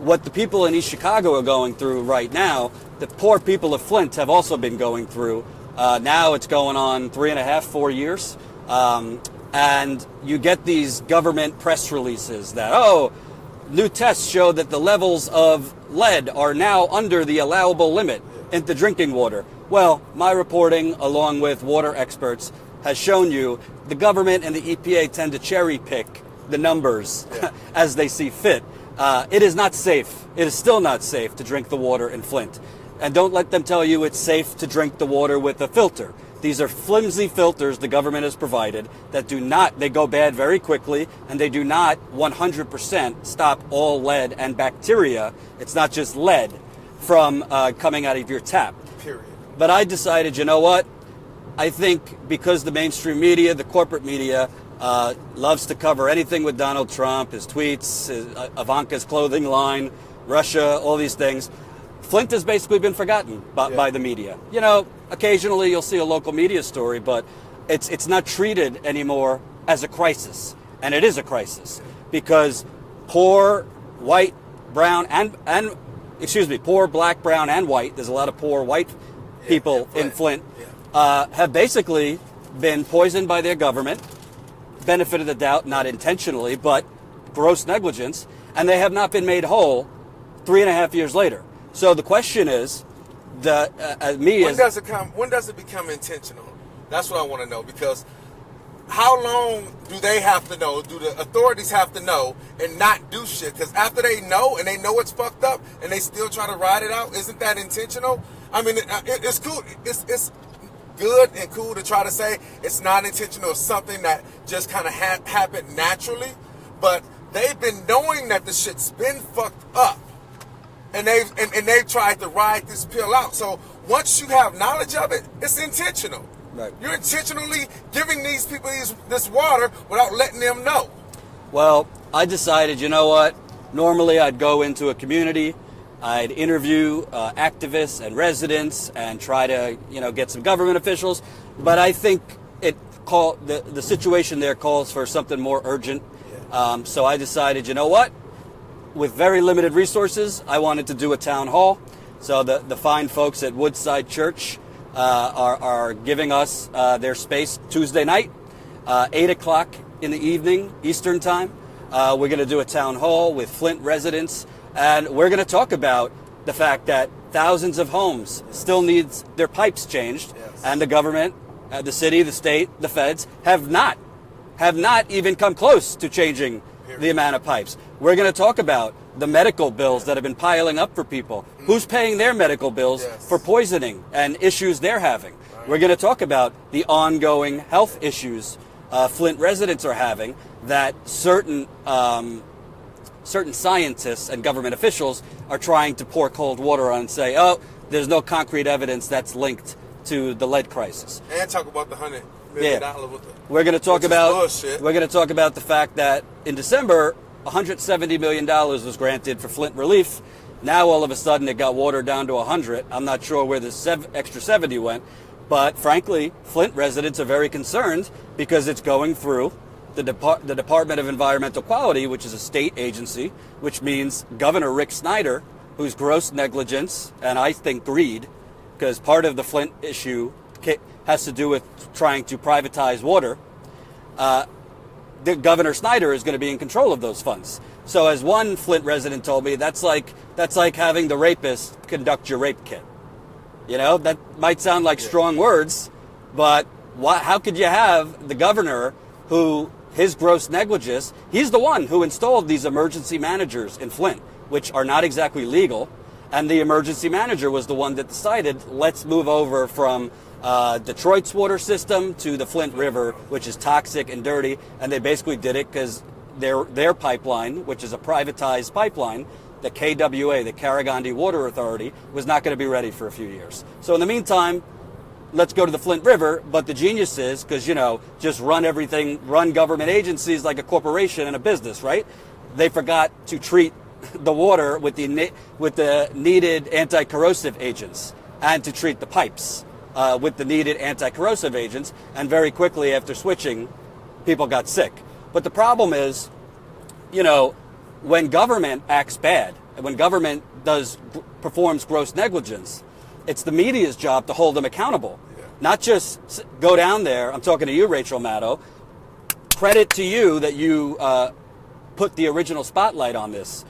what the people in East Chicago are going through right now, the poor people of Flint have also been going through. Now it's going on 3.5, 4 years. And you get these government press releases that, new tests show that the levels of lead are now under the allowable limit into drinking water. Well, my reporting, along with water experts, has shown you the government and the EPA tend to cherry pick the numbers as they see fit. It is not safe. It is still not safe to drink the water in Flint. And don't let them tell you it's safe to drink the water with a filter. These are flimsy filters the government has provided that they go bad very quickly, and they do not 100% stop all lead and bacteria. It's not just lead from coming out of your tap. Period. But I decided, you know what? I think because the mainstream media, the corporate media, loves to cover anything with Donald Trump, his tweets, Ivanka's clothing line, Russia, all these things, Flint has basically been forgotten by the media. You know, occasionally you'll see a local media story, but it's not treated anymore as a crisis. And it is a crisis because poor white, brown, poor black, brown, and white, there's a lot of poor white people in Flint, have basically been poisoned by their government, benefit of the doubt, not intentionally, but gross negligence, and they have not been made whole 3.5 years later. So the question is, when does it become intentional? That's what I want to know, because how long do they have to know? Do the authorities have to know and not do shit? Because after they know and they know it's fucked up and they still try to ride it out, isn't that intentional? I mean, it's cool. It's good and cool to try to say it's not intentional or something that just kind of happened naturally, but they've been knowing that the shit's been fucked up. And they've tried to ride this pill out. So once you have knowledge of it, it's intentional. Right. You're intentionally giving these people this water without letting them know. Well, I decided, you know what? Normally I'd go into a community, I'd interview activists and residents and try to, get some government officials. But I think the situation there calls for something more urgent. Yeah. So I decided, you know what? With very limited resources, I wanted to do a town hall. So the fine folks at Woodside Church are giving us their space Tuesday night, 8 o'clock in the evening, Eastern time. We're going to do a town hall with Flint residents, and we're going to talk about the fact that thousands of homes still need their pipes changed, and the government, the city, the state, the feds have not even come close to changing the amount of pipes. We're going to talk about the medical bills that have been piling up for people. Who's paying their medical bills for poisoning and issues they're having? We're going to talk about the ongoing health issues Flint residents are having that certain scientists and government officials are trying to pour cold water on and say, there's no concrete evidence that's linked to the lead crisis. And talk about the $100 million We're going to talk about the fact that in December, $170 million was granted for Flint Relief. Now all of a sudden it got watered down to 100. I'm not sure where the extra 70 went, but frankly, Flint residents are very concerned because it's going through the Department of Environmental Quality, which is a state agency, which means Governor Rick Snyder, whose gross negligence and I think greed, because part of the Flint issue has to do with trying to privatize water. The Governor Snyder is going to be in control of those funds. So as one Flint resident told me, that's like having the rapist conduct your rape kit. That might sound like strong words, but how could you have the governor who his gross negligence, he's the one who installed these emergency managers in Flint, which are not exactly legal. And the emergency manager was the one that decided, let's move over from Detroit's water system to the Flint River, which is toxic and dirty. And they basically did it because their pipeline, which is a privatized pipeline, the KWA, the Karagandhi Water Authority, was not going to be ready for a few years. So in the meantime, let's go to the Flint River. But the genius is, because, just run government agencies like a corporation and a business, right? They forgot to treat the water with the needed anti-corrosive agents and to treat the pipes with the needed anti-corrosive agents. And very quickly after switching, people got sick. But the problem is, when government acts bad, when government performs gross negligence, it's the media's job to hold them accountable, not just go down there. I'm talking to you, Rachel Maddow. Credit to you that you put the original spotlight on this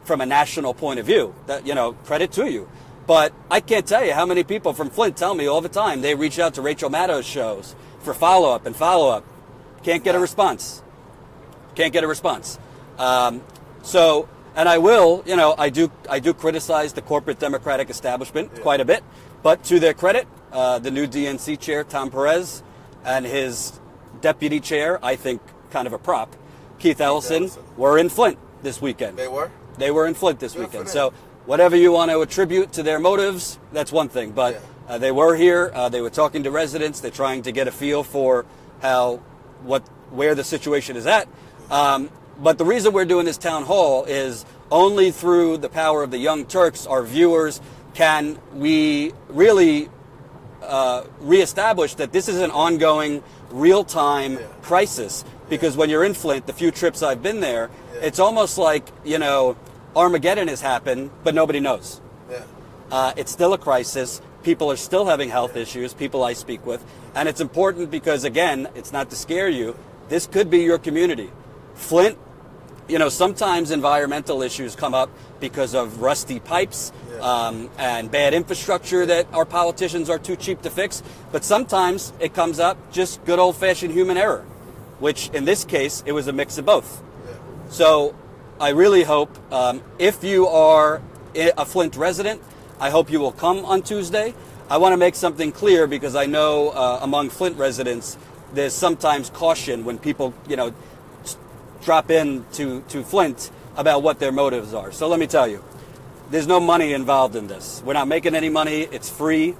from a national point of view. That, credit to you. But I can't tell you how many people from Flint tell me all the time they reach out to Rachel Maddow's shows for follow-up and follow-up. Can't get a response. Can't get a response. So, and I will, I do criticize the corporate Democratic establishment quite a bit. But to their credit, the new DNC chair, Tom Perez, and his deputy chair, I think kind of a prop, Keith Ellison, were in Flint this weekend. They were? They were in Flint this weekend. So whatever you want to attribute to their motives, that's one thing. But they were here. They were talking to residents. They're trying to get a feel for where the situation is at. But the reason we're doing this town hall is only through the power of the Young Turks, our viewers, can we really reestablish that this is an ongoing, real-time crisis. Because when you're in Flint, the few trips I've been there, it's almost like, Armageddon has happened, but nobody knows. It's still a crisis. People are still having health issues, people I speak with. And it's important because, again, it's not to scare you. This could be your community. Flint, sometimes environmental issues come up because of rusty pipes and bad infrastructure that our politicians are too cheap to fix. But sometimes it comes up just good old-fashioned human error, which in this case, it was a mix of both. So I really hope if you are a Flint resident, I hope you will come on Tuesday. I want to make something clear because I know among Flint residents, there's sometimes caution when people, drop in to Flint about what their motives are. So let me tell you, there's no money involved in this. We're not making any money. It's free.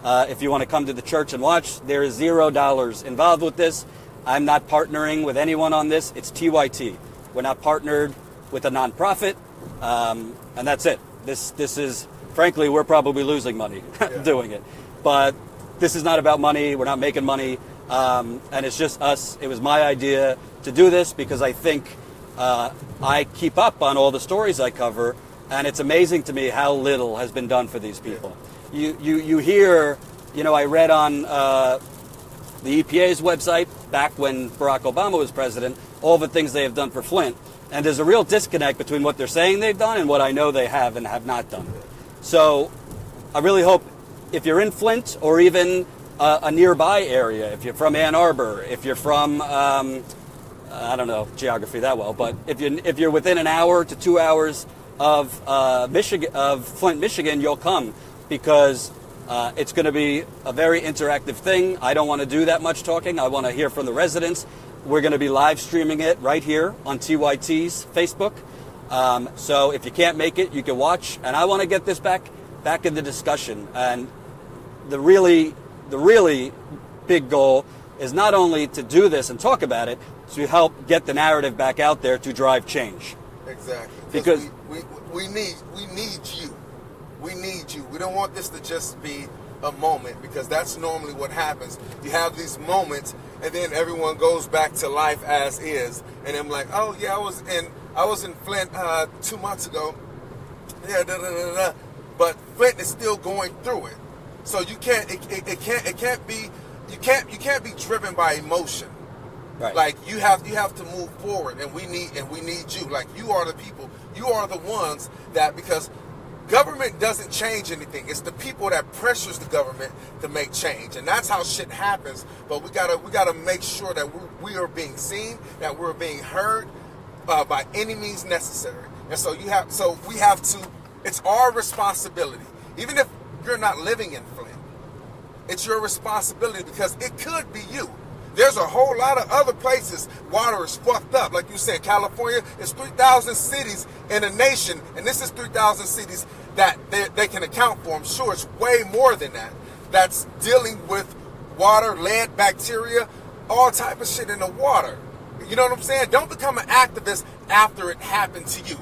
If you want to come to the church and watch, there is $0 involved with this. I'm not partnering with anyone on this. It's TYT. We're not partnered with a nonprofit, and that's it. This is, frankly, we're probably losing money doing it. But this is not about money. We're not making money, and it's just us. It was my idea to do this because I think I keep up on all the stories I cover, and it's amazing to me how little has been done for these people. You hear, I read on the EPA's website back when Barack Obama was president, all the things they have done for Flint. And there's a real disconnect between what they're saying they've done and what I know they have and have not done. So I really hope if you're in Flint or even a nearby area, if you're from Ann Arbor, if you're from, I don't know geography that well, but if you're within an hour to 2 hours of Flint, Michigan, you'll come because it's going to be a very interactive thing. I don't want to do that much talking. I want to hear from the residents. We're going to be live streaming it right here on TYT's Facebook. So if you can't make it, you can watch. And I want to get this back in the discussion. And the really big goal is not only to do this and talk about it, to help get the narrative back out there to drive change. Exactly. Because we need you. We need you. We don't want this to just be a moment because that's normally what happens. You have these moments and then everyone goes back to life as is. And I'm like, oh yeah, I was in Flint 2 months ago. Yeah, but Flint is still going through it. So you can't be driven by emotion. Right. Like you have to move forward, and we need you. Like you are the people. You are the ones that, because government doesn't change anything. It's the people that pressures the government to make change, and that's how shit happens. But we gotta make sure that we are being seen, that we're being heard by any means necessary. And so we have to. It's our responsibility, even if you're not living in Flint. It's your responsibility because it could be you. There's a whole lot of other places water is fucked up. Like you said, California is 3,000 cities in a nation, and this is 3,000 cities that they can account for. I'm sure it's way more than that. That's dealing with water, lead, bacteria, all type of shit in the water. You know what I'm saying? Don't become an activist after it happened to you.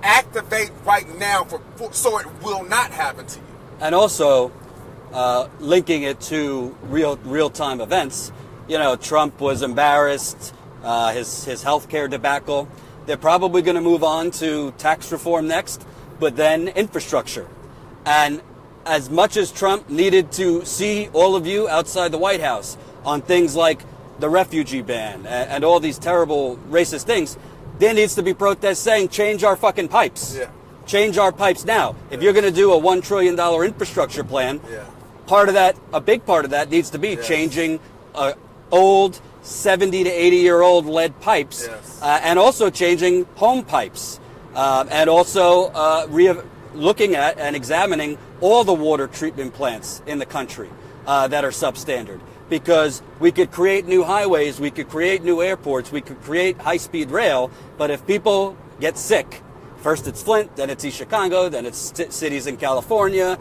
Activate right now so it will not happen to you. And also, linking it to real-time events, Trump was embarrassed, his healthcare debacle. They're probably going to move on to tax reform next, but then infrastructure. And as much as Trump needed to see all of you outside the White House on things like the refugee ban and all these terrible racist things, there needs to be protests saying, change our fucking pipes. Yeah. Change our pipes now. If you're going to do a $1 trillion infrastructure plan, part of that, a big part of that needs to be changing old 70 to 80-year-old lead pipes, and also changing home pipes, and also looking at and examining all the water treatment plants in the country that are substandard. Because we could create new highways, we could create new airports, we could create high-speed rail, but if people get sick, first it's Flint, then it's East Chicago, then it's cities in California.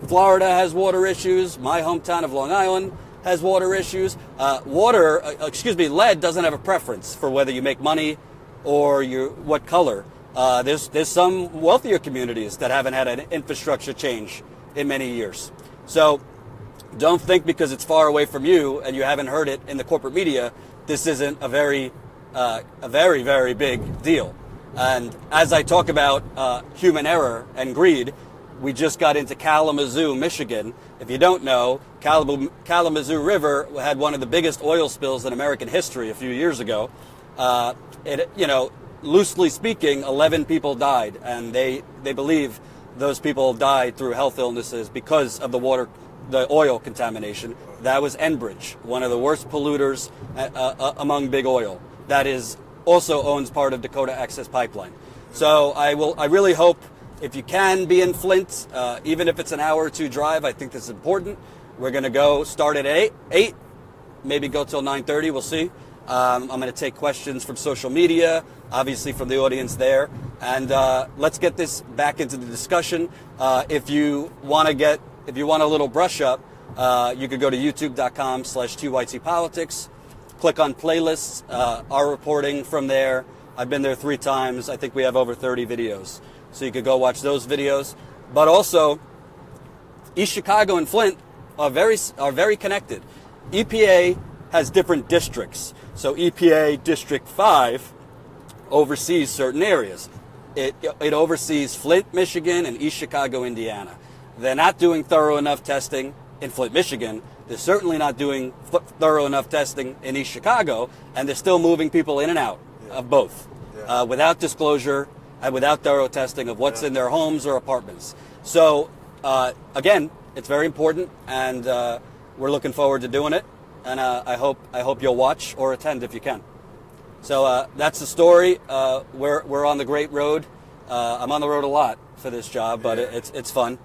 Florida has water issues. My hometown of Long Island has water issues. Lead doesn't have a preference for whether you make money or what color. There's some wealthier communities that haven't had an infrastructure change in many years. So don't think because it's far away from you and you haven't heard it in the corporate media, this isn't a very, very big deal. And as I talk about human error and greed, we just got into Kalamazoo, Michigan. If you don't know, Kalamazoo River had one of the biggest oil spills in American history a few years ago. Loosely speaking, 11 people died, and they believe those people died through health illnesses because of the oil contamination. That was Enbridge, one of the worst polluters among big oil. That also owns part of Dakota Access Pipeline. So I really hope, if you can be in Flint, even if it's an hour or two drive, I think this is important. We're going to go start at 8, maybe go till 9:30, we'll see. I'm going to take questions from social media, obviously from the audience there, and let's get this back into the discussion. If you want a little brush up, you could go to youtube.com/TYTpolitics, click on playlists, our reporting from there. I've been there 3 times. I think we have over 30 videos. So you could go watch those videos. But also, East Chicago and Flint are very connected. EPA has different districts. So EPA District 5 oversees certain areas. It oversees Flint, Michigan, and East Chicago, Indiana. They're not doing thorough enough testing in Flint, Michigan. They're certainly not doing thorough enough testing in East Chicago, and they're still moving people in and out of both without disclosure and without thorough testing of what's in their homes or apartments. So, again, it's very important, and we're looking forward to doing it. And I hope you'll watch or attend if you can. So that's the story. We're on the great road. I'm on the road a lot for this job, but it's fun.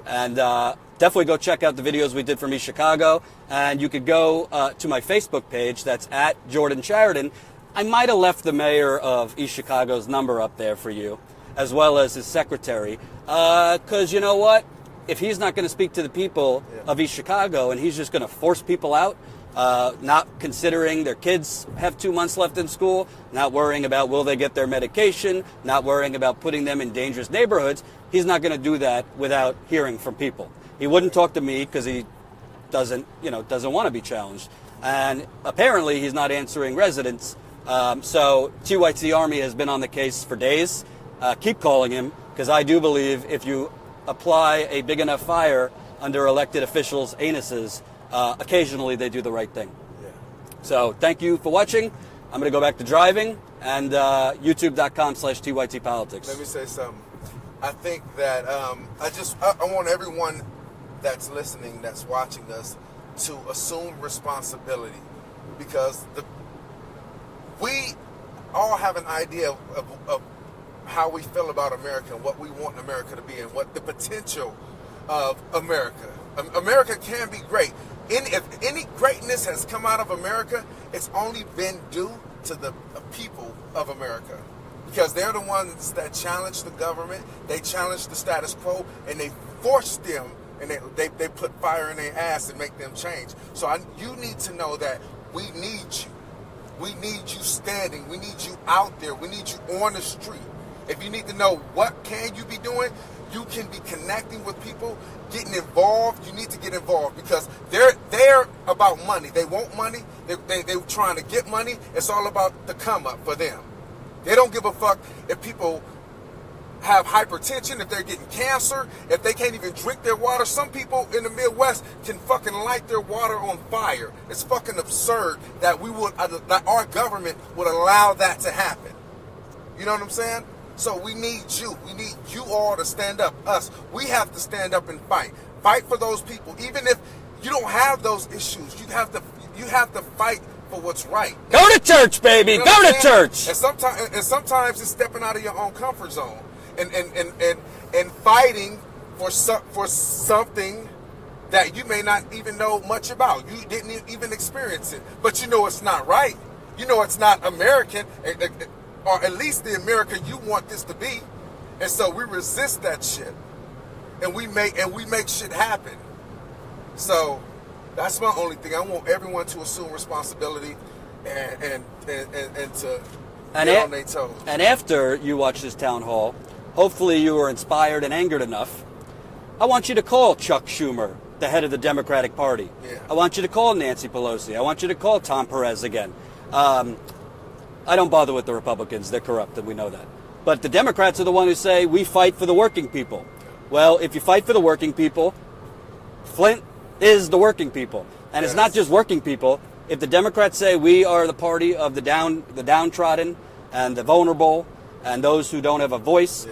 And definitely go check out the videos we did from East Chicago. And you could go to my Facebook page. That's at Jordan Chariton. I might have left the mayor of East Chicago's number up there for you, as well as his secretary. Because you know what? If he's not going to speak to the people of East Chicago and he's just going to force people out, not considering their kids have 2 months left in school, not worrying about will they get their medication, not worrying about putting them in dangerous neighborhoods, he's not going to do that without hearing from people. He wouldn't talk to me because he doesn't want to be challenged. And apparently he's not answering residents. So TYT Army has been on the case for days. Keep calling him, because I do believe if you apply a big enough fire under elected officials' anuses, occasionally they do the right thing. So thank you for watching. I'm going to go back to driving, and youtube.com/TYTpolitics. Let me say something. I think that I want everyone that's listening, that's watching us, to assume responsibility, because we all have an idea of how we feel about America and what we want America to be and what the potential of America. America can be great. If any greatness has come out of America, it's only been due to the people of America, because they're the ones that challenge the government, they challenge the status quo, and they force them, and they put fire in their ass and make them change. So you need to know that we need you. We need you standing. We need you out there. We need you on the street. If you need to know what can you be doing, you can be connecting with people, getting involved. You need to get involved, because they're about money. They want money. They're trying to get money. It's all about the come up for them. They don't give a fuck if people have hypertension, if they're getting cancer, if they can't even drink their water. Some people in the Midwest can fucking light their water on fire. It's fucking absurd that that our government would allow that to happen. You know what I'm saying? So we need you. We need you all to stand up. Us. We have to stand up and fight. Fight for those people. Even if you don't have those issues, you have to fight for what's right. Go to church, baby. You know Go to church. And sometimes it's stepping out of your own comfort zone and fighting for something that you may not even know much about. You didn't even experience it, but you know it's not right. You know it's not American, or at least the America you want this to be. And so we resist that shit, and we make shit happen. So that's my only thing. I want everyone to assume responsibility and to get on their toes. And after you watch this town hall, hopefully you were inspired and angered enough. I want you to call Chuck Schumer, the head of the Democratic Party. Yeah. I want you to call Nancy Pelosi. I want you to call Tom Perez again. I don't bother with the Republicans. They're corrupt, and we know that. But the Democrats are the ones who say, we fight for the working people. Well, if you fight for the working people, Flint is the working people. And It's not just working people. If the Democrats say we are the party of the downtrodden and the vulnerable and those who don't have a voice,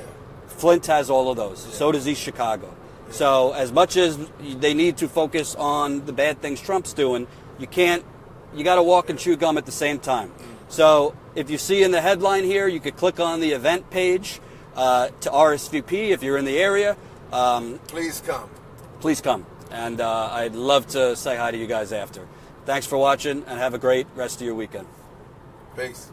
Flint has all of those. So does East Chicago. So as much as they need to focus on the bad things Trump's doing, you got to walk and chew gum at the same time. So if you see in the headline here, you could click on the event page to RSVP if you're in the area. Please come. Please come. And I'd love to say hi to you guys after. Thanks for watching, and have a great rest of your weekend. Peace.